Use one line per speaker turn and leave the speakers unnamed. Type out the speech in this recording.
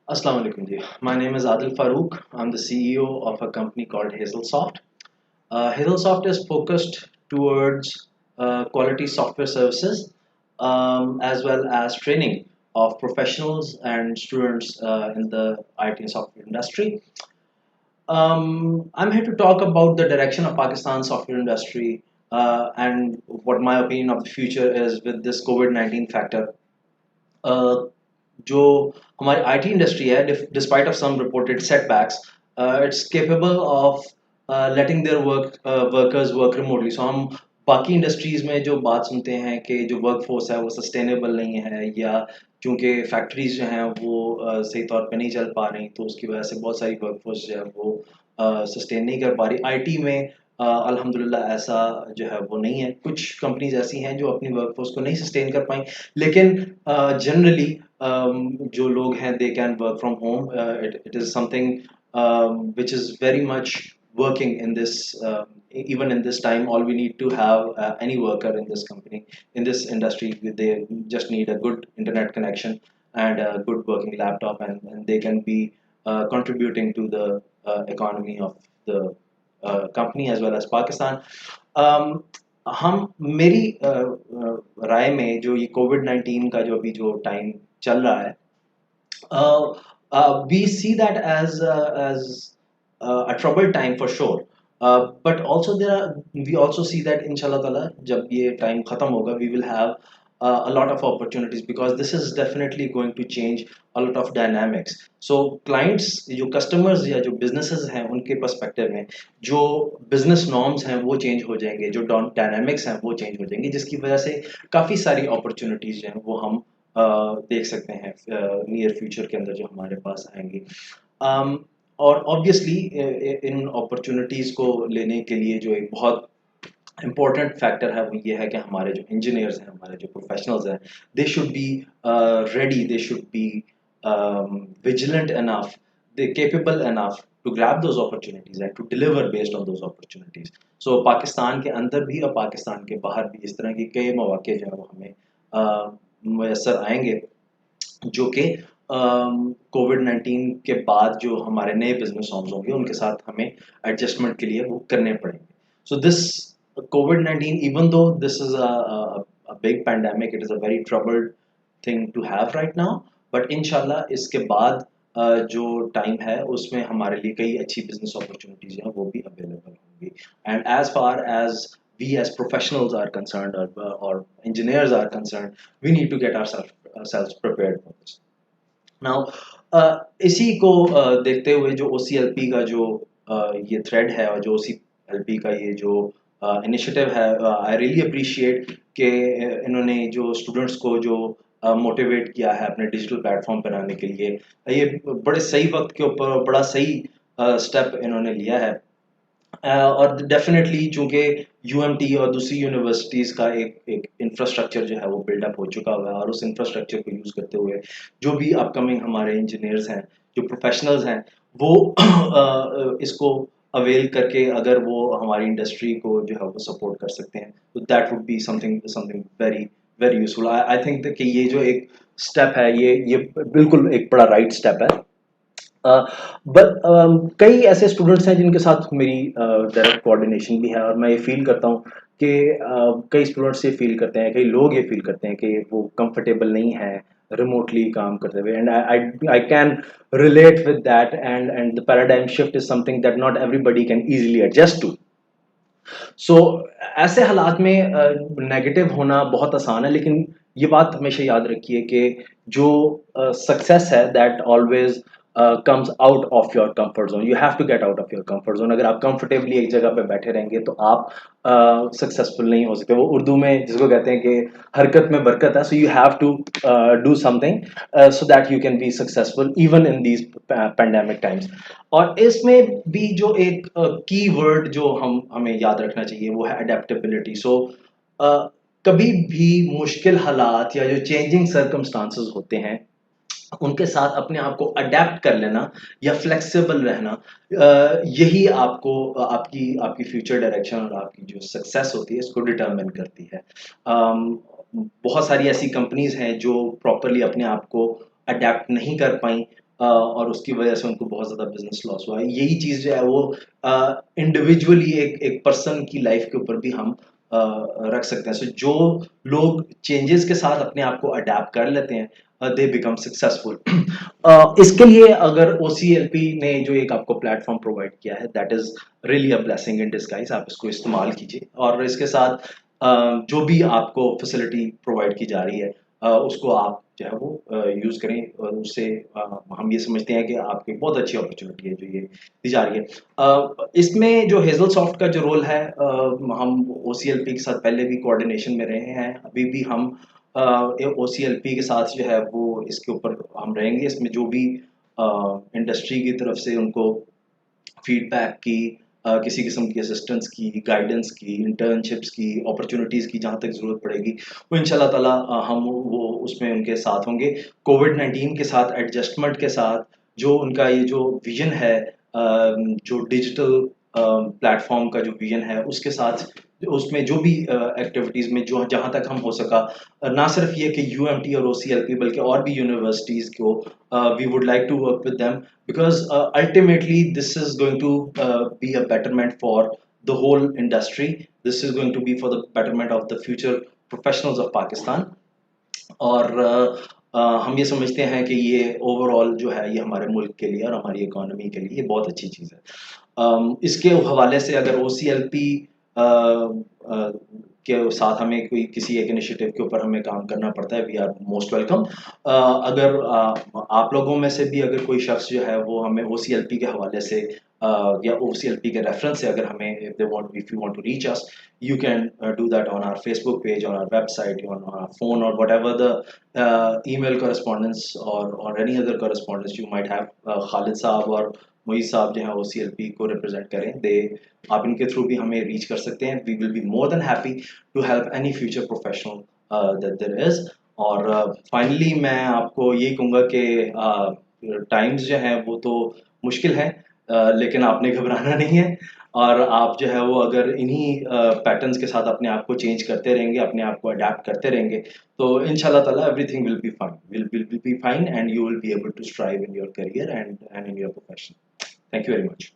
Assalamu alaikum ji. My name is Adil Farooq. I'm the CEO of a company called Hazelsoft. Hazelsoft is focused towards quality software services as well as training of professionals and students in the IT and software industry. I'm here to talk about the direction of Pakistan's software industry and what my opinion of the future is with this COVID-19 factor. Uh, जो हमारी IT industry है despite of some reported setbacks it's capable of letting their workers work remotely so हम बाकी industries में जो बात सुनते हैं कि जो वर्कफोर्स है वो सस्टेनेबल नहीं है या क्योंकि फैक्ट्रीज जो हैं वो सही तौर पे नहीं चल पा रही तो उसकी वजह से बहुत सारी वर्कफोर्स जो है वो सस्टेन नहीं कर पा रही आईटी में अल्हम्दुलिल्लाह ऐसा जो है वो नहीं है कुछ कंपनीज ऐसी हैं जो अपनी वर्कफोर्स को नहीं सस्टेन कर पाई लेकिन जनरली जो लोग हैं they can work from home. It is something which is very much working in this even in this time. All we need to have any worker in this company in this industry they just need a good internet connection and a good working laptop and they can be contributing to the economy of the company as well as Pakistan. Um, हम मेरी राय में जो ये Covid 19 का जो अभी जो time चल रहा है we see that as a troubled time for sure but also we also see that inshallah taala जब ये टाइम खत्म होगा we will have a lot of opportunities because this is definitely going to change a lot of dynamics so clients जो customers या जो businesses हैं उनके perspective में जो business norms हैं वो change हो जाएंगे जो dynamics हैं वो change हो जाएंगे जिसकी वजह से काफ़ी सारी opportunities जो हैं वो हम देख सकते हैं नियर फ्यूचर के अंदर जो हमारे पास आएंगी और ऑब्वियसली इन अपॉर्चुनिटीज़ को लेने के लिए जो एक बहुत इम्पोर्टेंट फैक्टर है वो ये है कि हमारे जो इंजीनियर्स हैं हमारे जो प्रोफेशनल्स हैं they should be ready they should be vigilant enough they capable enough to grab those opportunities and to deliver based on those opportunities. So Pakistan के अंदर भी और पाकिस्तान के बाहर भी इस तरह के कई मौके जो है वो हमें मैसर आएंगे जो कि कोविड 19 के बाद जो हमारे नए बिजनेस फॉर्म्स होंगे उनके साथ हमें एडजस्टमेंट के लिए वो करने पड़ेंगे so this Covid 19 even though this is a big pandemic it is a very troubled thing to have right now but इंशाल्लाह इसके बाद जो टाइम है उसमें हमारे लिए कई अच्छी बिजनेस अपॉर्चुनिटीज हैं वो भी अवेलेबल होंगी and as far as we as professionals are concerned or engineers are concerned we need to get ourselves prepared for this now इसी को देखते हुए जो OCLP का जो ये थ्रेड है और जो OCLP का ये जो इनिशिएटिव है आई रियली अप्रिशिएट कि इन्होंने जो स्टूडेंट्स को जो मोटिवेट किया है अपने डिजिटल प्लेटफॉर्म बनाने के लिए ये बड़े सही वक्त के ऊपर बड़ा सही स्टेप इन्होंने लिया है और डेफिनेटली चूंकि यूएमटी और दूसरी यूनिवर्सिटीज़ का एक इंफ्रास्ट्रक्चर जो है वो बिल्डअप हो चुका हुआ है और उस इंफ्रास्ट्रक्चर को यूज़ करते हुए जो भी अपकमिंग हमारे इंजीनियर्स हैं जो प्रोफेशनल्स हैं वो इसको अवेल करके अगर वो हमारी इंडस्ट्री को जो है वो सपोर्ट कर सकते हैं तो that would be something something very very useful I think कि ये जो एक स्टेप है ये बिल्कुल एक बड़ा राइट स्टेप है बट कई ऐसे स्टूडेंट्स हैं जिनके साथ मेरी डायरेक्ट कोऑर्डिनेशन भी है और मैं ये फील करता हूँ कि कई स्टूडेंट्स ये फील करते हैं कई लोग ये फील करते हैं कि वो कंफर्टेबल नहीं है रिमोटली काम करते हुए and I can relate with that and the paradigm shift is something that not everybody can easily adjust to so ऐसे हालात में नेगेटिव होना बहुत आसान है लेकिन ये बात हमेशा याद रखिए कि जो सक्सेस है that always comes out of your comfort zone you have to get out of your comfort zone अगर आप कंफर्टेबली एक जगह पे बैठे रहेंगे तो आप सक्सेसफुल नहीं हो सकते वो उर्दू में जिसको कहते हैं कि हरकत में बरकत है so you have to do something so that you can be successful even in these pandemic times और इसमें भी जो एक की वर्ड जो हमें याद रखना चाहिए वो है अडेप्टेबिलिटी सो कभी भी मुश्किल हालात या जो चेंजिंग सर्कमस्टांसेस होते हैं उनके साथ अपने आप को अडेप्ट कर लेना या फ्लेक्सिबल रहना यही आपको आपकी आपकी फ्यूचर डायरेक्शन और आपकी जो सक्सेस होती है इसको डिटरमिन करती है बहुत सारी ऐसी कंपनीज हैं जो प्रॉपरली अपने आप को अडेप्ट नहीं कर पाई और उसकी वजह से उनको बहुत ज़्यादा बिजनेस लॉस हुआ है। यही चीज़ जो है वो इंडिविजुअली एक पर्सन की लाइफ के ऊपर भी हम रख सकते हैं। सो जो लोग चेंजेस के साथ अपने आप को अडेप्ट कर लेते हैं, दे बिकम सक्सेसफुल। इसके लिए अगर OCLP ने जो एक आपको प्लेटफॉर्म प्रोवाइड किया है, that is really a blessing in disguise. आप इसको इस्तेमाल कीजिए और इसके साथ जो भी आपको फैसिलिटी प्रोवाइड की जा रही है, उसको आप जो है वो यूज़ करें। और उससे हम ये समझते हैं कि आपकी बहुत अच्छी अपॉर्चुनिटी है जो ये दी जा रही है। इसमें जो हेज़ल सॉफ्ट का जो रोल है, हम OCLP के साथ पहले भी कोऑर्डिनेशन में रहे हैं, अभी भी हम OCLP के साथ जो है वो इसके ऊपर हम रहेंगे। इसमें जो भी इंडस्ट्री की तरफ से उनको फीडबैक की, किसी किस्म की असिस्टेंस की, गाइडेंस की, इंटर्नशिप्स की, अपॉर्चुनिटीज़ की जहाँ तक ज़रूरत पड़ेगी, वो इंशाल्लाह ताला हम वो उसमें उनके साथ होंगे। कोविड-19 के साथ एडजस्टमेंट के साथ जो उनका ये जो विज़न है, जो डिजिटल प्लेटफ़ॉर्म का जो विज़न है, उसके साथ उसमें जो भी एक्टिविटीज़ में जो जहाँ तक हम हो सका, ना सिर्फ ये कि यूएमटी और OCLP बल्कि और भी यूनिवर्सिटीज़ को we would like to work with them because ultimately this is going to be a betterment for the whole industry. This is going to be for the betterment of the future professionals of Pakistan. और हम ये समझते हैं कि ये overall जो है ये हमारे मुल्क के लिए और हमारी इकोनॉमी के लिए ये बहुत अच्छी चीज़ है। इसके हवाले से अगर OCLP के साथ हमें कोई किसी एक इनिशिएटिव के ऊपर हमें काम करना पड़ता है, वी आर मोस्ट वेलकम। अगर आप लोगों में से भी अगर कोई शख्स जो है वो हमें OCLP के हवाले से या OCLP के रेफरेंस से अगर हमें if you want to reach us, you can do that on our Facebook page, on our website, on our phone, or whatever the email correspondence or any other correspondence you might have. Khalid साहब और मोईज साहब जो हैं OCLP को represent करें, दे आप इनके through भी हमें रीच कर सकते हैं। We will be more than happy to help any future professional that there is. और फाइनली मैं आपको यही कहूँगा कि टाइम्स जो हैं वो तो मुश्किल हैं, लेकिन आपने घबराना नहीं है। और आप जो है वो अगर इन्हीं पैटर्न्स के साथ अपने आप को चेंज करते रहेंगे, अपने आप को अडेप्ट करते रहेंगे, तो इंशाल्लाह ताला everything will be fine, will be fine, and you will be able to strive in your career and in your profession. Thank you very much.